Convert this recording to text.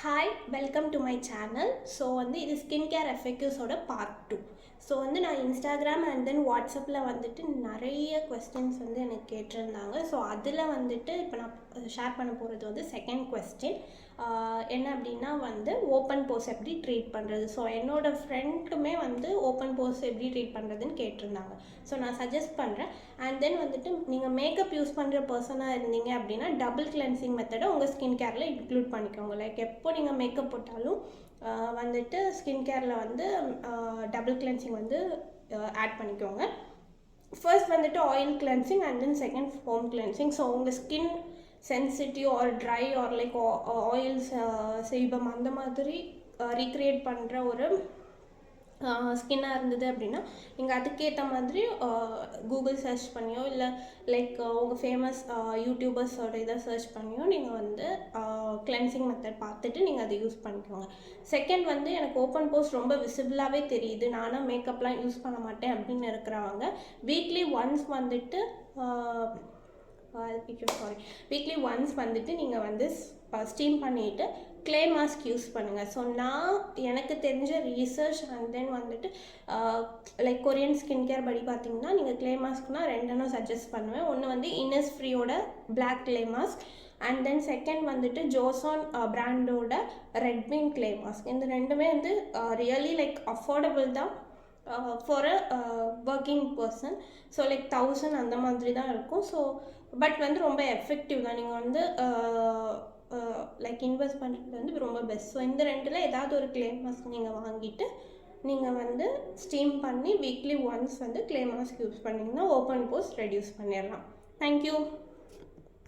Hi welcome to my channel. So இது skin care எஃபெக்டிவ்ஸோட part 2. So நான் Instagram and then வாட்ஸ்அப்பில் நிறைய questions எனக்கு கேட்டிருந்தாங்க. ஸோ அதில் இப்போ நான் ஷேர் பண்ண போகிறது செகண்ட் கொஸ்டின் என்ன அப்படின்னா ஓப்பன் போஸ் எப்படி ட்ரீட் பண்ணுறது. ஸோ என்னோடய ஃப்ரெண்டுமே ஓப்பன் போஸ் எப்படி ட்ரீட் பண்ணுறதுன்னு கேட்டிருந்தாங்க. ஸோ நான் சஜஸ்ட் பண்ணுறேன். அண்ட் தென் நீங்கள் மேக்கப் யூஸ் பண்ணுற பர்சனாக இருந்தீங்க அப்படின்னா டபுள் கிளென்சிங் மெத்தடை உங்கள் ஸ்கின் கேரில் இன்க்ளூட் பண்ணிக்கோங்க. லைக் எப்போ நீங்கள் மேக்கப் போட்டாலும் ஸ்கின் கேரில் டபுள் கிளென்சிங் ஆட் பண்ணிக்கோங்க. First oil cleansing and then second foam cleansing. So உங்கள் skin sensitive or dry or like oils sebum அந்த மாதிரி ரீக்ரியேட் பண்ணுற ஒரு ஸ்கின்னாக இருந்தது அப்படின்னா நீங்கள் அதுக்கேற்ற மாதிரி கூகுள் சர்ச் பண்ணியோ இல்லை லைக் உங்கள் ஃபேமஸ் யூடியூபர்ஸோட இதை சர்ச் பண்ணியோ நீங்கள் கிளென்சிங் மெத்தட் பார்த்துட்டு நீங்கள் அதை யூஸ் பண்ணிக்கோங்க. செகண்ட் எனக்கு ஓப்பன் போஸ் ரொம்ப விசிபிளாகவே தெரியுது, நானும் மேக்கப்லாம் யூஸ் பண்ண மாட்டேன் அப்படின்னு இருக்கிறவங்க வீக்லி ஒன்ஸ் வீக்லி ஒன்ஸ் நீங்கள் ஸ்டீம் பண்ணிவிட்டு க்ளே மாஸ்க் யூஸ் பண்ணுங்கள். ஸோ நான் எனக்கு தெரிஞ்ச research and then like Korean skin care படி பார்த்தீங்கன்னா நீங்கள் க்ளே மாஸ்க்னால் ரெண்டெண்ணும் சஜஸ்ட் பண்ணுவேன். ஒன்று இன்னஸ்ஃப்ரீயோட black clay mask and then second Joseon பிராண்டோட ரெட்விங் க்ளே மாஸ்க். இந்த ரெண்டுமே ரியலி லைக் அஃபோர்டபுள் தான் for a working person. So like 1000 அந்த மாதிரி தான் இருக்கும். ஸோ பட் ரொம்ப எஃபெக்டிவ் தான். நீங்கள் லைக் இன்வெஸ்ட் பண்ணுறது ரொம்ப பெஸ்ட். ஸோ இந்த ரெண்டில் ஏதாவது ஒரு க்ளே மாஸ்க் நீங்கள் வாங்கிட்டு நீங்கள் ஸ்டீம் பண்ணி weekly once clay mask use பண்ணிங்கன்னா ஓப்பன் போஸ் ரெடியூஸ் பண்ணிடலாம். தேங்க்யூ.